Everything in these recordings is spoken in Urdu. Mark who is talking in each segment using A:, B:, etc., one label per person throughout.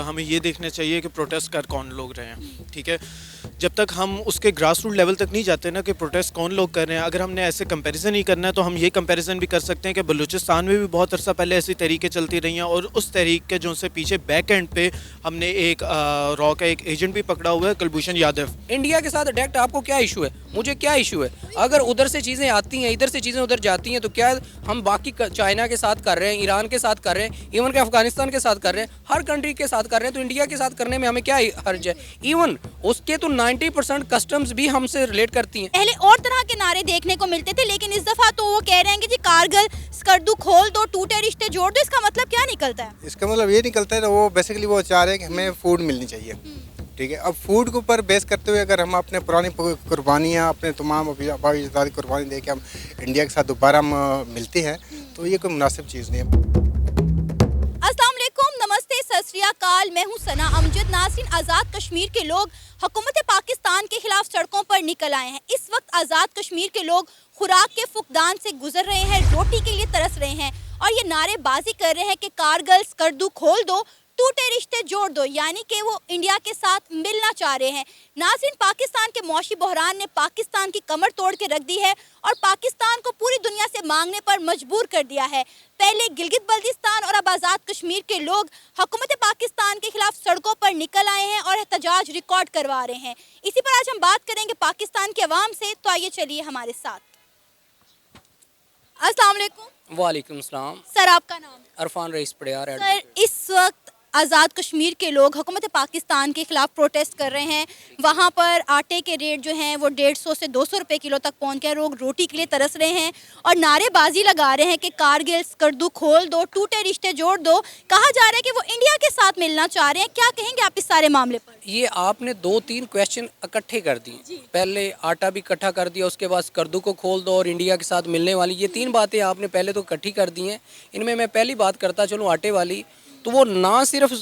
A: ہمیں یہ دیکھنا چاہیے کہ پروٹیسٹ کر کون لوگ رہے ہیں. ٹھیک ہے, جب تک ہم اس کے گراس روٹ لیول تک نہیں جاتے نا کہ پروٹیسٹ کون لوگ کر رہے ہیں, اگر ہم نے ایسے کمپیریزن ہی کرنا ہے تو ہم یہ کمپیریزن بھی کر سکتے ہیں کہ بلوچستان میں بھی بہت عرصہ پہلے ایسی تحریکیں چلتی رہی ہیں, اور اس تحریک کے جو سے پیچھے بیک اینڈ پہ ہم نے ایک را کا ایک ایجنٹ بھی پکڑا ہوا ہے, کلبھوشن یادو.
B: انڈیا کے ساتھ ڈائریکٹ آپ کو کیا ایشو ہے, مجھے کیا ایشو ہے؟ اگر ادھر سے چیزیں آتی ہیں, ادھر سے چیزیں ادھر جاتی ہیں, تو کیا ہم باقی چائنا کے ساتھ کر رہے ہیں, ایران کے ساتھ کر رہے ہیں, ایون کہ افغانستان کے ساتھ کر رہے ہیں, ہر کنٹری کے ساتھ کر رہے ہیں, تو انڈیا کے ساتھ کرنے میں ہمیں کیا حرج ہے؟ ایون اس کے تو 90% کسٹمز بھی ہم سے ریلیٹ کرتی ہیں.
C: پہلے اور طرح کے نعرے دیکھنے کو ملتے تھے, لیکن اس دفعہ تو وہ کہہ رہے ہیں کہ جی کارگل سکردو کھول دو, ٹوٹے رشتے جوڑ دو. اس کا مطلب کیا نکلتا ہے؟
D: اس کا مطلب یہ نکلتا ہے وہ بیسیکلی وہ چاہ رہے ہیں کہ ہمیں فوڈ ملنی چاہیے. ٹھیک ہے, اب فوڈ کے اوپر بیس کرتے ہوئے اگر ہم اپنے پرانی قربانیاں, اپنے تمام آبائی اجداد کی قربانی دے کے ہم انڈیا کے ساتھ دوبارہ ملتے ہیں, تو یہ کوئی مناسب چیز نہیں ہے.
C: السلام علیکم, نمستے, ست سری اکال, میں ہوں ثنا امجد. ناظرین, آزاد کشمیر کے لوگ حکومت پاکستان کے خلاف سڑکوں پر نکل آئے ہیں. اس وقت آزاد کشمیر کے لوگ خوراک کے فقدان سے گزر رہے ہیں, روٹی کے لیے ترس رہے ہیں, اور یہ نعرے بازی کر رہے ہیں کہ کارگل سکردو کھول دو, ٹوٹے رشتے جوڑ دو, یعنی کہ وہ انڈیا کے ساتھ ملنا چاہ رہے ہیں. ناظرین, پاکستان کے معاشی بحران نے پاکستان کی کمر توڑ کے رکھ دی ہے اور پاکستان کو پوری دنیا سے مانگنے پر مجبور کر دیا ہے. پہلے گلگت بلتستان اور اب آزاد کشمیر کے لوگ حکومت پاکستان کے خلاف سڑکوں پر نکل آئے ہیں اور احتجاج ریکارڈ کروا رہے ہیں. اسی پر آج ہم بات کریں گے پاکستان کے عوام سے, تو آئیے چلیے ہمارے ساتھ. السلام علیکم.
B: وعلیکم السلام.
C: سر, آپ کا نام؟
B: عرفان رئیس پڑیار.
C: سر, اس وقت آزاد کشمیر کے لوگ حکومت پاکستان کے خلاف پروٹیسٹ کر رہے ہیں. وہاں پر آٹے کے ریٹ جو ہیں وہ 150 سے 200 روپے کلو تک پہنچ گئے. لوگ روٹی کے لیے ترس رہے ہیں اور نعرے بازی لگا رہے ہیں کہ کارگل سکردو کھول دو, ٹوٹے رشتے جوڑ دو. کہا جا رہا ہے کہ وہ انڈیا کے ساتھ ملنا چاہ رہے ہیں. کیا کہیں گے آپ اس سارے معاملے پر؟
B: یہ آپ نے 2-3 کویشچن اکٹھے کر دیے. پہلے آٹا بھی اکٹھا کر دیا, اس کے بعد سکردو کو کھول دو اور انڈیا کے ساتھ ملنے والی, یہ 3 باتیں آپ نے پہلے تو اکٹھی کر دی ہیں. ان میں پہلی بات کرتا چلوں آٹے والی, تو وہ نہ صرف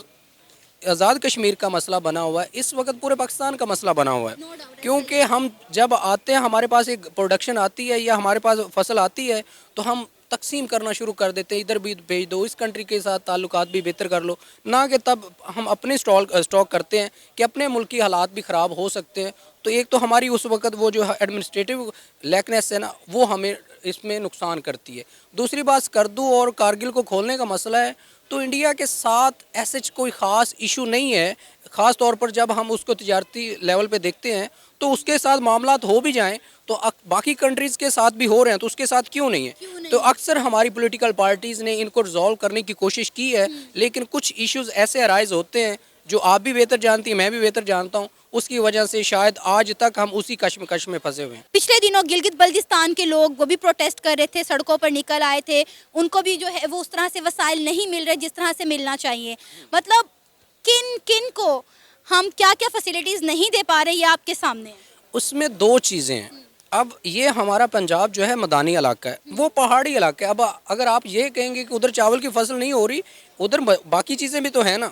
B: آزاد کشمیر کا مسئلہ بنا ہوا ہے, اس وقت پورے پاکستان کا مسئلہ بنا ہوا ہے. کیونکہ ہم جب آتے ہیں, ہمارے پاس ایک پروڈکشن آتی ہے یا ہمارے پاس فصل آتی ہے, تو ہم تقسیم کرنا شروع کر دیتے ہیں, ادھر بھی بھیج دو, اس کنٹری کے ساتھ تعلقات بھی بہتر کر لو. نہ کہ تب ہم اپنے اسٹاک کرتے ہیں کہ اپنے ملک کی حالات بھی خراب ہو سکتے ہیں. تو ایک تو ہماری اس وقت وہ جو ایڈمنسٹریٹو لیکنیس ہے نا, وہ ہمیں اس میں نقصان کرتی ہے. دوسری بات, سکردو اور کارگل کو کھولنے کا مسئلہ ہے, تو انڈیا کے ساتھ ایسے کوئی خاص ایشو نہیں ہے. خاص طور پر جب ہم اس کو تجارتی لیول پہ دیکھتے ہیں, تو اس کے ساتھ معاملات ہو بھی جائیں تو باقی کنٹریز کے ساتھ بھی ہو رہے ہیں, تو اس کے ساتھ کیوں نہیں ہے؟ تو اکثر ہماری پولیٹیکل پارٹیز نے ان کو ریزالو کرنے کی کوشش کی ہے, لیکن کچھ ایشوز ایسے ارائز ہوتے ہیں جو آپ بھی بہتر جانتی ہیں, میں بھی بہتر جانتا ہوں, اس کی وجہ سے شاید آج تک ہم اسی کشمکش میں پھنسے ہوئے ہیں.
C: پچھلے دنوں گلگت بلتستان کے لوگ وہ بھی پروٹیسٹ کر رہے تھے, سڑکوں پر نکل آئے تھے. ان کو بھی جو ہے وہ اس طرح سے وسائل نہیں مل رہے جس طرح سے ملنا چاہیے. مطلب کن کو ہم کیا کیا فیسلٹیز نہیں دے پا رہے, یہ آپ کے سامنے ہے.
B: اس میں 2 چیزیں ہیں. اب یہ ہمارا پنجاب جو ہے مدانی علاقہ ہے, وہ پہاڑی علاقہ ہے. اب اگر آپ یہ کہیں گے کہ ادھر چاول کی فصل نہیں ہو رہی, ادھر باقی چیزیں بھی تو ہیں نا.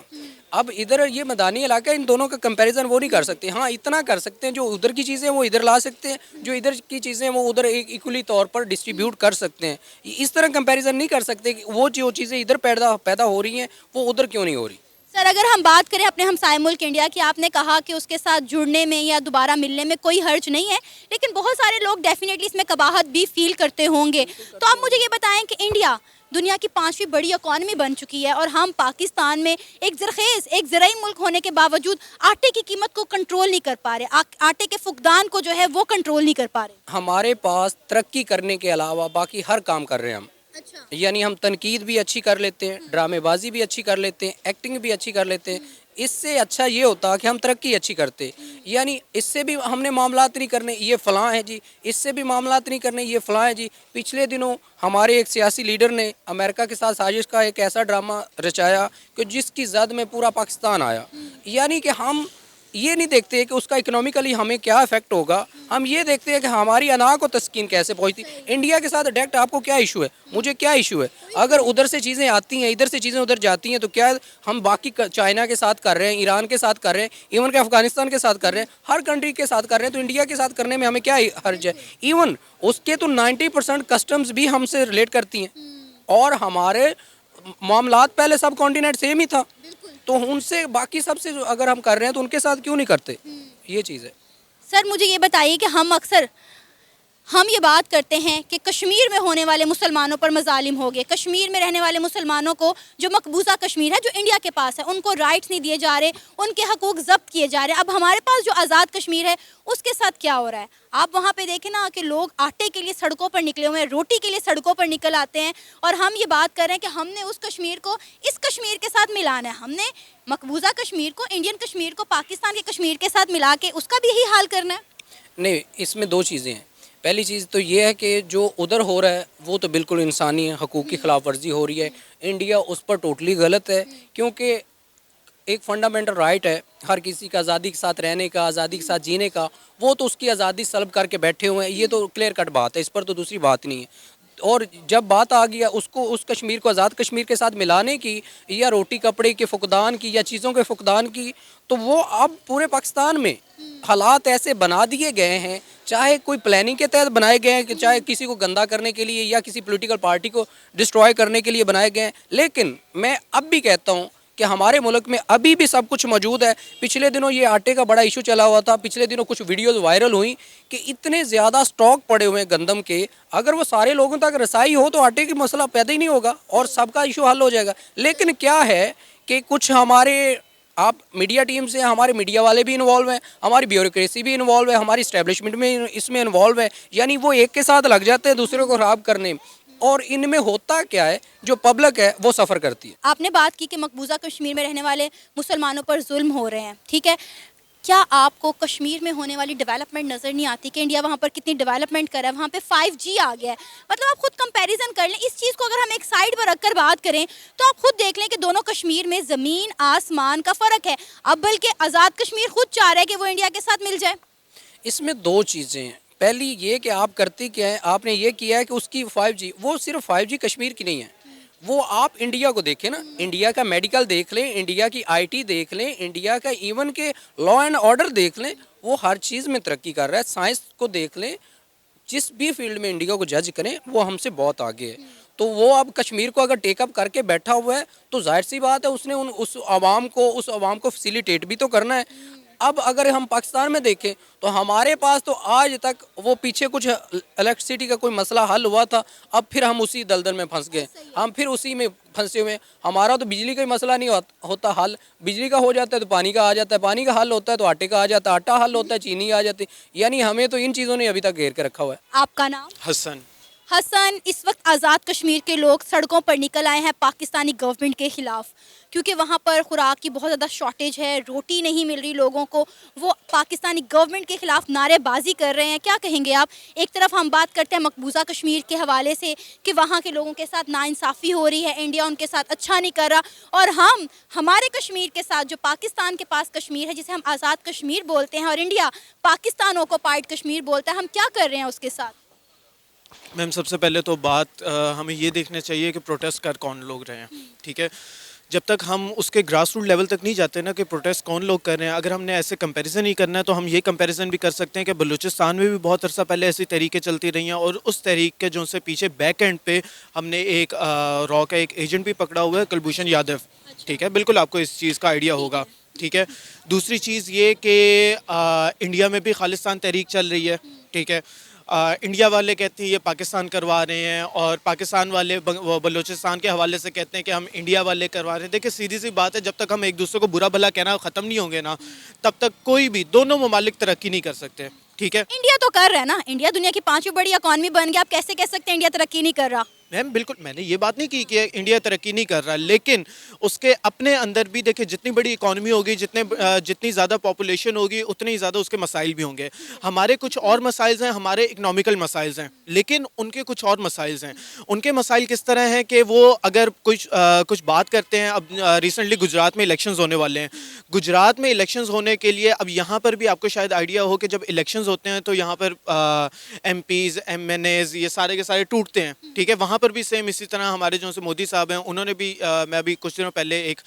B: اب ادھر یہ مدانی علاقہ ہے, ان دونوں کا کمپیریزن وہ نہیں کر سکتے. ہاں اتنا کر سکتے ہیں, جو ادھر کی چیزیں وہ ادھر لا سکتے ہیں, جو ادھر کی چیزیں وہ ادھر ایکولی طور پر ڈسٹریبیوٹ کر سکتے ہیں. اس طرح کمپیریزن نہیں کر سکتے کہ وہ جو چیزیں ادھر پیدا ہو رہی ہیں وہ ادھر کیوں نہیں ہو رہی.
C: سر, اگر ہم بات کریں اپنے ہمسائے ملک انڈیا کی, آپ نے کہا کہ اس کے ساتھ جڑنے میں یا دوبارہ ملنے میں کوئی حرج نہیں ہے, لیکن بہت سارے لوگ ڈیفینیٹلی اس میں قباحت بھی فیل کرتے ہوں گے. تو آپ مجھے یہ بتائیں کہ انڈیا دنیا کی 5ویں بڑی اکانومی بن چکی ہے, اور ہم پاکستان میں ایک زرخیز, ایک زرعی ملک ہونے کے باوجود آٹے کی قیمت کو کنٹرول نہیں کر پا رہے, آٹے کے فقدان کو جو ہے وہ کنٹرول نہیں کر پا رہے.
B: ہمارے پاس ترقی کرنے کے علاوہ باقی ہر کام کر رہے ہیں ہم. یعنی ہم تنقید بھی اچھی کر لیتے ہیں, ڈرامے بازی بھی اچھی کر لیتے ہیں, ایکٹنگ بھی اچھی کر لیتے ہیں. اس سے اچھا یہ ہوتا کہ ہم ترقی اچھی کرتے. یعنی اس سے بھی ہم نے معاملات نہیں کرنے, یہ فلاں ہے جی, اس سے بھی معاملات نہیں کرنے, یہ فلاں ہے جی. پچھلے دنوں ہمارے ایک سیاسی لیڈر نے امریکہ کے ساتھ سازش کا ایک ایسا ڈرامہ رچایا کہ جس کی زد میں پورا پاکستان آیا. یعنی کہ ہم یہ نہیں دیکھتے کہ اس کا اکنامیکلی ہمیں کیا افیکٹ ہوگا, ہم یہ دیکھتے ہیں کہ ہماری انا کو تسکین کیسے پہنچتی. انڈیا کے ساتھ ڈائریکٹ آپ کو کیا ایشو ہے, مجھے کیا ایشو ہے؟ اگر ادھر سے چیزیں آتی ہیں, ادھر سے چیزیں ادھر جاتی ہیں, تو کیا ہم باقی چائنا کے ساتھ کر رہے ہیں, ایران کے ساتھ کر رہے ہیں, ایون کہ افغانستان کے ساتھ کر رہے ہیں, ہر کنٹری کے ساتھ کر رہے ہیں, تو انڈیا کے ساتھ کرنے میں ہمیں کیا حرج ہے؟ ایون اس کے تو 90% کسٹمز بھی ہم سے ریلیٹ کرتی ہیں, اور ہمارے معاملات پہلے سب کانٹیننٹ سیم ہی تھا. تو ان سے باقی سب سے اگر ہم کر رہے ہیں تو ان کے ساتھ کیوں نہیں کرتے, یہ چیز ہے.
C: سر مجھے یہ بتائیے کہ ہم یہ بات کرتے ہیں کہ کشمیر میں ہونے والے مسلمانوں پر مظالم ہو گئے, کشمیر میں رہنے والے مسلمانوں کو جو مقبوضہ کشمیر ہے جو انڈیا کے پاس ہے ان کو رائٹس نہیں دیے جا رہے, ان کے حقوق ضبط کیے جا رہے ہیں. اب ہمارے پاس جو آزاد کشمیر ہے اس کے ساتھ کیا ہو رہا ہے؟ آپ وہاں پہ دیکھیں نا کہ لوگ آٹے کے لیے سڑکوں پر نکلے ہوئے ہیں, روٹی کے لیے سڑکوں پر نکل آتے ہیں, اور ہم یہ بات کر رہے ہیں کہ ہم نے اس کشمیر کو اس کشمیر کے ساتھ ملانا ہے. ہم نے مقبوضہ کشمیر کو, انڈین کشمیر کو پاکستان کے کشمیر کے ساتھ ملا کے اس کا بھی یہی حال کرنا ہے.
B: نہیں, اس میں دو چیزیں ہیں. پہلی چیز تو یہ ہے کہ جو ادھر ہو رہا ہے وہ تو بالکل انسانی حقوق کی خلاف ورزی ہو رہی ہے. انڈیا اس پر ٹوٹلی غلط ہے, کیونکہ ایک فنڈامنٹل رائٹ ہے ہر کسی کا آزادی کے ساتھ رہنے کا, آزادی کے ساتھ جینے کا. وہ تو اس کی آزادی سلب کر کے بیٹھے ہوئے ہیں, یہ تو کلیئر کٹ بات ہے, اس پر تو دوسری بات نہیں ہے. اور جب بات آ گیا اس کشمیر کو آزاد کشمیر کے ساتھ ملانے کی, یا روٹی کپڑے کے فقدان کی, یا چیزوں کے فقدان کی, تو وہ اب پورے پاکستان میں حالات ایسے بنا دیے گئے ہیں, چاہے کوئی پلاننگ کے تحت بنائے گئے ہیں, کہ چاہے کسی کو گندا کرنے کے لیے یا کسی پولیٹیکل پارٹی کو ڈسٹروائے کرنے کے لیے بنائے گئے ہیں. لیکن میں اب بھی کہتا ہوں کہ ہمارے ملک میں ابھی بھی سب کچھ موجود ہے. پچھلے دنوں یہ آٹے کا بڑا ایشو چلا ہوا تھا, پچھلے دنوں کچھ ویڈیوز وائرل ہوئیں کہ اتنے زیادہ سٹاک پڑے ہوئے ہیں گندم کے, اگر وہ سارے لوگوں تک رسائی ہو تو آٹے کی مسئلہ پیدا ہی نہیں ہوگا اور سب کا ایشو حل ہو جائے گا. لیکن کیا ہے کہ کچھ ہمارے آپ میڈیا ٹیم سے, ہمارے میڈیا والے بھی انوالو ہیں, ہماری بیوروکریسی بھی انوالو ہے, ہماری اسٹیبلشمنٹ میں اس میں انوالو ہے. یعنی وہ ایک کے ساتھ لگ جاتے ہیں دوسرے کو خراب کرنے, اور ان میں ہوتا کیا ہے, جو پبلک ہے وہ سفر کرتی ہے.
C: آپ نے بات کی کہ مقبوضہ کشمیر میں رہنے والے مسلمانوں پر ظلم ہو رہے ہیں, ٹھیک ہے, کیا آپ کو کشمیر میں ہونے والی ڈیولپمنٹ نظر نہیں آتی کہ انڈیا وہاں پر کتنی ڈیولپمنٹ کر رہا ہے؟ وہاں پہ 5G آ گیا ہے. مطلب آپ خود کمپیریزن کر لیں اس چیز کو, اگر ہم ایک سائڈ پر رکھ کر بات کریں تو آپ خود دیکھ لیں کہ دونوں کشمیر میں زمین آسمان کا فرق ہے. اب بلکہ آزاد کشمیر خود چاہ رہا ہے کہ وہ انڈیا کے ساتھ مل جائے.
B: اس میں دو چیزیں ہیں. پہلی یہ کہ آپ کرتے کیا ہیں, آپ نے یہ کیا ہے کہ اس کی 5G, وہ صرف 5G کشمیر کی نہیں ہے, وہ آپ انڈیا کو دیکھیں نا, انڈیا کا میڈیکل دیکھ لیں, انڈیا کی IT دیکھ لیں, انڈیا کا ایون کے لا اینڈ آرڈر دیکھ لیں, وہ ہر چیز میں ترقی کر رہا ہے. سائنس کو دیکھ لیں, جس بھی فیلڈ میں انڈیا کو جج کریں وہ ہم سے بہت آگے ہے. تو وہ اب کشمیر کو اگر ٹیک اپ کر کے بیٹھا ہوا ہے تو ظاہر سی بات ہے اس نے اس عوام کو فیسیلیٹیٹ بھی تو کرنا ہے. اب اگر ہم پاکستان میں دیکھیں تو ہمارے پاس تو آج تک وہ پیچھے کچھ الیکٹریسٹی کا کوئی مسئلہ حل ہوا تھا, اب پھر ہم اسی دلدل میں پھنس گئے, ہم پھر اسی میں پھنسے ہوئے. ہمارا تو بجلی کا ہی مسئلہ نہیں ہوتا حل, بجلی کا ہو جاتا ہے تو پانی کا آ جاتا ہے, پانی کا حل ہوتا ہے تو آٹے کا آ جاتا ہے, آٹا حل ہوتا ہے چینی آ جاتی. یعنی ہمیں تو ان چیزوں نے ابھی تک گھیر کے رکھا ہوا ہے.
C: آپ کا نام؟
A: حسن.
C: اس وقت آزاد کشمیر کے لوگ سڑکوں پر نکل آئے ہیں پاکستانی گورنمنٹ کے خلاف, کیونکہ وہاں پر خوراک کی بہت زیادہ شارٹیج ہے, روٹی نہیں مل رہی لوگوں کو. وہ پاکستانی گورنمنٹ کے خلاف نعرے بازی کر رہے ہیں. کیا کہیں گے آپ؟ ایک طرف ہم بات کرتے ہیں مقبوضہ کشمیر کے حوالے سے کہ وہاں کے لوگوں کے ساتھ ناانصافی ہو رہی ہے, انڈیا ان کے ساتھ اچھا نہیں کر رہا, اور ہمارے کشمیر کے ساتھ جو پاکستان کے پاس کشمیر ہے جسے ہم آزاد کشمیر بولتے ہیں, اور انڈیا پاکستان آکوپائڈ کشمیر بولتا ہے, ہم کیا کر رہے ہیں اس کے ساتھ؟
A: میم سب سے پہلے تو بات ہمیں یہ دیکھنا چاہیے کہ پروٹیسٹ کر کون لوگ رہے ہیں, ٹھیک ہے. جب تک ہم اس کے گراس روٹ لیول تک نہیں جاتے نا کہ پروٹیسٹ کون لوگ کر رہے ہیں, اگر ہم نے ایسے کمپیریزن ہی کرنا ہے تو ہم یہ کمپیریزن بھی کر سکتے ہیں کہ بلوچستان میں بھی بہت عرصہ پہلے ایسی تحریکیں چلتی رہی ہیں, اور اس تحریک کے جو ان سے پیچھے بیک اینڈ پہ ہم نے ایک را کا ایک ایجنٹ بھی پکڑا ہوا ہے, کلبھوشن یادو, ٹھیک ہے. بالکل آپ کو اس چیز کا آئیڈیا ہوگا, ٹھیک ہے. دوسری چیز یہ کہ انڈیا میں بھی خالصتان تحریک چل رہی ہے, ٹھیک ہے. انڈیا والے کہتے ہیں یہ پاکستان کروا رہے ہیں, اور پاکستان والے بلوچستان کے حوالے سے کہتے ہیں کہ ہم انڈیا والے کروا رہے ہیں. دیکھیں سیدھی سی بات ہے, جب تک ہم ایک دوسرے کو برا بھلا کہنا ختم نہیں ہوں گے نا, تب تک کوئی بھی دونوں ممالک ترقی نہیں کر سکتے, ٹھیک ہے.
C: انڈیا تو کر رہا ہے نا, انڈیا دنیا کی 5ویں بڑی اکانومی بن گیا, آپ کیسے کہہ سکتے ہیں انڈیا ترقی نہیں کر رہا؟
A: میم بالکل, میں نے یہ بات نہیں کی کہ انڈیا ترقی نہیں کر رہا, لیکن اس کے اپنے اندر بھی دیکھیں جتنی بڑی اکانومی ہوگی, جتنی زیادہ پاپولیشن ہوگی, اتنے ہی زیادہ اس کے مسائل بھی ہوں گے. ہمارے کچھ اور مسائل ہیں, ہمارے اکنامیکل مسائل ہیں, لیکن ان کے کچھ اور مسائل ہیں. ان کے مسائل کس طرح ہیں کہ وہ اگر کچھ بات کرتے ہیں. اب ریسنٹلی گجرات میں الیکشنز ہونے والے ہیں. گجرات میں الیکشنز ہونے کے لیے اب یہاں پر بھی آپ کو شاید آئیڈیا ہو کہ جب الیکشنز ہوتے ہیں تو یہاں پر MPs MNAs یہ سارے کے سارے ٹوٹتے ہیں, ٹھیک ہے. وہاں پر بھی سیم اسی طرح ہمارے جو سے مودی صاحب ہیں, انہوں نے بھی, میں ابھی کچھ دنوں پہلے ایک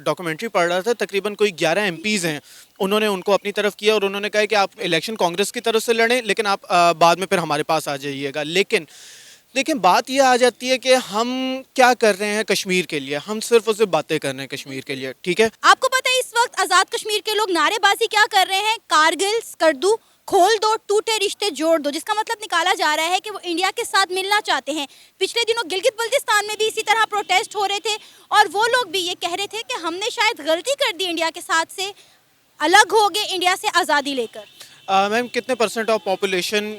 A: ڈاکومنٹری پڑھ رہا تھا, تقریباً کوئی 11 MPs ہیں, انہوں نے ان کو اپنی طرف کیا اور انہوں نے کہا کہ آپ الیکشن کانگریس کی طرف سے لڑیں, لیکن آپ بعد میں پھر ہمارے پاس آ جائیے گا. لیکن دیکھیں بات یہ آ جاتی ہے کہ ہم کیا کر رہے ہیں کشمیر کے لیے، ہم صرف اور صرف باتیں کر رہے ہیں کشمیر کے لیے، ٹھیک ہے.
C: آپ کو پتہ ہے اس وقت آزاد کشمیر کے لوگ نعرے بازی کیا کر رہے ہیں؟ کارگل سکردو کھول دو، ٹوٹے رشتے جوڑ دو، جس کا مطلب نکالا جا رہا ہے کہ وہ انڈیا کے ساتھ ملنا چاہتے ہیں. پچھلے دنوں گلگت بلتستان میں بھی اسی طرح پروٹیسٹ ہو رہے تھے اور وہ لوگ بھی یہ کہہ رہے تھے کہ ہم نے شاید غلطی کر دی انڈیا کے ساتھ سے، الگ ہو گئے انڈیا سے آزادی لے کر.
A: میم کتنے پرسنٹ آف پاپولیشن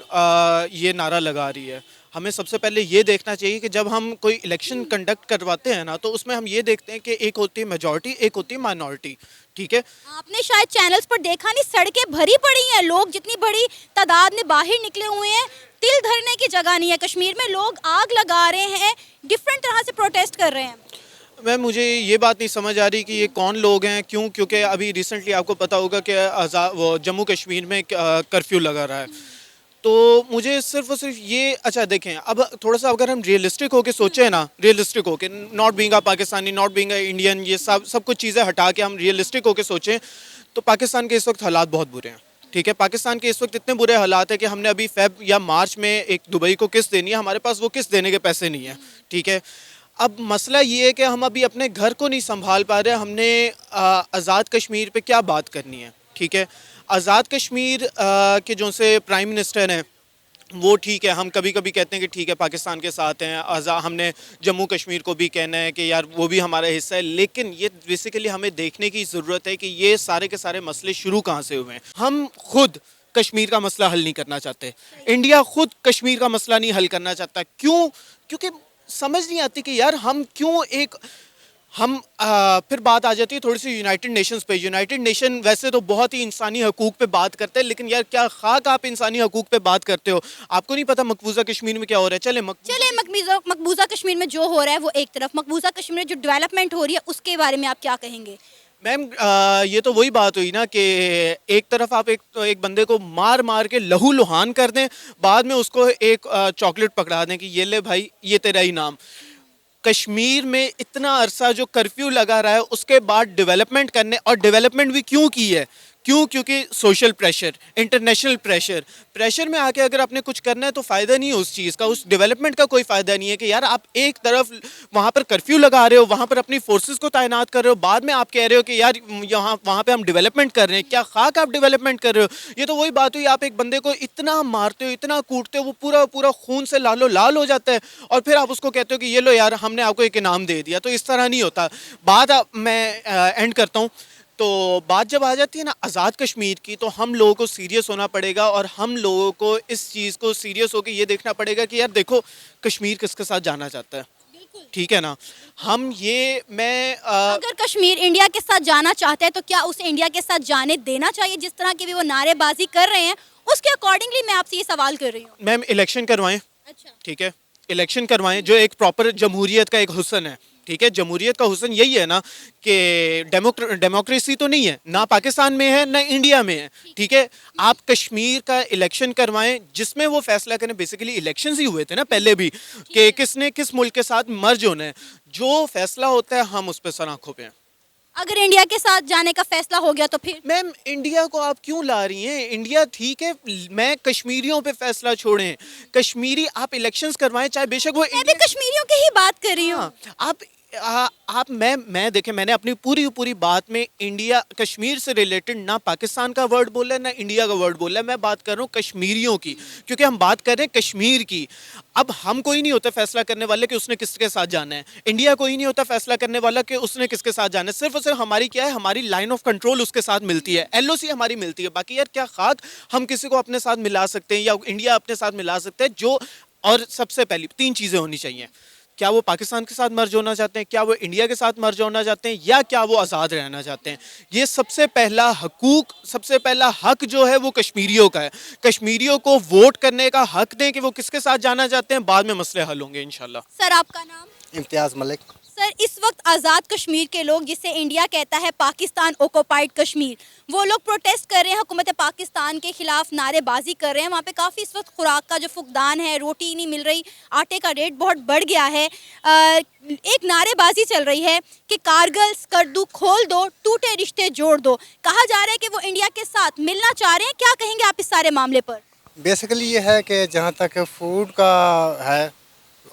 A: یہ نعرہ لگا رہی ہے؟ ہمیں سب سے پہلے یہ دیکھنا چاہیے کہ جب ہم کوئی الیکشن کنڈکٹ کرواتے ہیں نا تو اس میں ہم یہ دیکھتے ہیں کہ ایک ہوتی ہے میجورٹی، ایک ہوتی ہے مائنورٹی، ٹھیک ہے.
C: آپ نے شاید چینلز پر دیکھا نہیں، سڑکیں بھری پڑی ہیں، لوگ جتنی بڑی تعداد میں باہر نکلے ہوئے ہیں، تل دھرنے کی جگہ نہیں ہے. کشمیر میں لوگ آگ لگا رہے ہیں، ڈفرینٹ طرح سے پروٹیسٹ کر رہے ہیں.
A: میم مجھے یہ بات نہیں سمجھ آ رہی کہ یہ کون لوگ ہیں، کیونکہ ابھی ریسنٹلی آپ کو پتہ ہوگا کہ وہ جموں کشمیر میں کرفیو لگا رہا ہے. تو مجھے صرف اور صرف یہ اچھا دیکھیں، اب تھوڑا سا اگر ہم ریئلسٹک ہو کے سوچیں نا، ریئلسٹک ہو کے، not being a Pakistani, not being a Indian, یہ سب کچھ چیزیں ہٹا کے ہم ریئلسٹک ہو کے سوچیں تو پاکستان کے اس وقت حالات بہت برے ہیں، ٹھیک ہے. پاکستان کے اس وقت اتنے برے حالات ہیں کہ ہم نے ابھی فیب یا مارچ میں ایک دبئی کو قسط دینی ہے، ہمارے پاس وہ قسط دینے کے پیسے نہیں ہیں، ٹھیک ہے. اب مسئلہ یہ ہے کہ ہم ابھی اپنے گھر کو نہیں سنبھال پا رہے. ہم نے آزاد کشمیر پہ کیا بات کرنی ہے، ٹھیک ہے. آزاد کشمیر کے جو سے پرائم منسٹر ہیں وہ ٹھیک ہے، ہم کبھی کبھی کہتے ہیں کہ ٹھیک ہے پاکستان کے ساتھ ہیں، ہم نے جموں کشمیر کو بھی کہنا ہے کہ یار وہ بھی ہمارا حصہ ہے. لیکن یہ بیسیکلی ہمیں دیکھنے کی ضرورت ہے کہ یہ سارے کے سارے مسئلے شروع کہاں سے ہوئے ہیں. ہم خود کشمیر کا مسئلہ حل نہیں کرنا چاہتے، انڈیا خود کشمیر کا مسئلہ نہیں حل کرنا چاہتا. کیوں؟ کیونکہ سمجھ نہیں آتی کہ یار ہم کیوں پھر بات آ جاتی ہے تھوڑی سی یونائٹڈ نیشنز پہ. یونائٹڈ نیشن ویسے تو بہت ہی انسانی حقوق پہ بات کرتے ہیں، لیکن یار کیا خاک آپ انسانی حقوق پہ بات کرتے ہو؟ آپ کو نہیں پتا مقبوضہ کشمیر میں کیا ہو رہا ہے؟
C: چلے مقبوضہ کشمیر میں جو ہو رہا ہے وہ ایک طرف، مقبوضہ کشمیر میں جو ڈیولپمنٹ ہو رہی ہے اس کے بارے میں آپ کیا کہیں گے؟
A: میم یہ تو وہی بات ہوئی نا کہ ایک طرف آپ ایک بندے کو مار کے لہو لہان کر دیں، بعد میں اس کو ایک چاکلیٹ پکڑا دیں کہ یہ لے بھائی یہ تیرا ہی نام. کشمیر میں اتنا عرصہ جو کرفیو لگا رہا ہے اس کے بعد ڈیولپمنٹ کرنے، اور ڈیولپمنٹ بھی کیوں کی ہے؟ کیونکہ سوشل پریشر، انٹرنیشنل پریشر میں آ کے اگر آپ نے کچھ کرنا ہے تو فائدہ نہیں ہے اس چیز کا، اس ڈیولپمنٹ کا کوئی فائدہ نہیں ہے کہ یار آپ ایک طرف وہاں پر کرفیو لگا رہے ہو، وہاں پر اپنی فورسز کو تعینات کر رہے ہو، بعد میں آپ کہہ رہے ہو کہ یار وہاں پہ ہم ڈیولپمنٹ کر رہے ہیں. کیا خاک آپ ڈیولپمنٹ کر رہے ہو؟ یہ تو وہی بات ہوئی، آپ ایک بندے کو اتنا مارتے ہو، اتنا کوٹتے ہو، وہ پورا خون سے لال ہو جاتا ہے، اور پھر آپ اس کو کہتے ہو کہ یہ لو یار ہم نے آپ کو ایک انعام دے دیا. تو اس طرح نہیں ہوتا. بات میں اینڈ کرتا ہوں. تو بات جب آ جاتی ہے نا آزاد کشمیر کی، تو ہم لوگوں کو سیریس ہونا پڑے گا، اور ہم لوگوں کو اس چیز کو سیریس ہو کے یہ دیکھنا پڑے گا کہ یار دیکھو کشمیر کس کے ساتھ جانا چاہتا ہے، ٹھیک ہے نا.
C: اگر کشمیر انڈیا کے ساتھ جانا چاہتا ہے تو کیا اسے انڈیا کے ساتھ جانے دینا چاہیے؟ جس طرح کی بھی وہ نعرے بازی کر رہے ہیں اس کے اکارڈنگلی میں آپ سے یہ سوال کر رہی ہوں.
A: میم الیکشن کروائیں،
C: اچھا
A: ٹھیک ہے، الیکشن کروائیں جو ایک پراپر جمہوریت کا ایک حسن ہے، ٹھیک ہے. جمہوریت کا حسن یہی ہے نا کہ ڈیموکریسی تو نہیں ہے، نہ پاکستان میں ہے نہ انڈیا میں ہے، ٹھیک ہے. آپ کشمیر کا الیکشن کروائیں جس میں وہ فیصلہ کریں. بیسیکلی الیکشنز ہی ہوئے تھے نا پہلے بھی کہ کس نے کس ملک کے ساتھ مرج ہونا ہے. جو فیصلہ ہوتا ہے ہم اس پہ سر آنکھوں پہ ہیں.
C: اگر انڈیا کے ساتھ جانے کا فیصلہ ہو گیا تو پھر
A: میم انڈیا کو آپ کیوں لا رہی ہیں؟ انڈیا ٹھیک ہے، میں کشمیریوں پہ فیصلہ چھوڑیں، کشمیری آپ الیکشنز کروائیں، چاہے بے شک وہ
C: میں بھی کشمیریوں کی ہی بات کر رہی ہوں.
A: میں دیکھیں میں نے اپنی پوری بات میں انڈیا کشمیر سے ریلیٹڈ نہ پاکستان کا ورڈ بولا ہے نہ انڈیا کا ورڈ بولا ہے. میں بات کر رہا ہوں کشمیریوں کی، کیونکہ ہم بات کر رہے ہیں کشمیر کی. اب ہم کوئی نہیں ہوتا فیصلہ کرنے والے کہ اس نے کس کے ساتھ جانا ہے، انڈیا کوئی نہیں ہوتا فیصلہ کرنے والا کہ اس نے کس کے ساتھ جانا ہے. صرف اور صرف ہماری کیا ہے، ہماری لائن آف کنٹرول اس کے ساتھ ملتی ہے، LOC ہماری ملتی ہے. باقی یار کیا خاک ہم کسی کو اپنے ساتھ ملا سکتے ہیں یا انڈیا اپنے ساتھ ملا سکتے ہیں. جو اور سب سے پہلی 3 چیزیں ہونی چاہیے. کیا وہ پاکستان کے ساتھ مرج ہونا چاہتے ہیں، کیا وہ انڈیا کے ساتھ مرج ہونا چاہتے ہیں، یا کیا وہ آزاد رہنا چاہتے ہیں. یہ سب سے پہلا حقوق، سب سے پہلا حق جو ہے وہ کشمیریوں کا ہے. کشمیریوں کو ووٹ کرنے کا حق دیں کہ وہ کس کے ساتھ جانا چاہتے ہیں، بعد میں مسئلے حل ہوں گے انشاءاللہ.
C: سر آپ کا نام؟
D: امتیاز ملک.
C: سر اس وقت آزاد کشمیر کے لوگ، جسے انڈیا کہتا ہے پاکستان اوکوپائڈ کشمیر، وہ لوگ پروٹیسٹ کر رہے ہیں حکومت پاکستان کے خلاف، نعرے بازی کر رہے ہیں. وہاں پہ کافی اس وقت خوراک کا جو فقدان ہے، روٹی نہیں مل رہی، آٹے کا ریٹ بہت بڑھ گیا ہے. ایک نعرے بازی چل رہی ہے کہ کارگل سکردو کھول دو، ٹوٹے رشتے جوڑ دو. کہا جا رہا ہے کہ وہ انڈیا کے ساتھ ملنا چاہ رہے ہیں. کیا کہیں گے آپ اس سارے معاملے پر؟
D: بیسیکلی یہ ہے کہ جہاں تک فوڈ کا ہے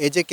D: AJK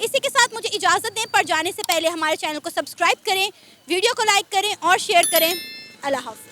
C: اسی کے ساتھ مجھے اجازت دیں، پر جانے سے پہلے ہمارے چینل کو سبسکرائب کریں، ویڈیو کو لائک کریں اور شیئر کریں۔ اللہ حافظ۔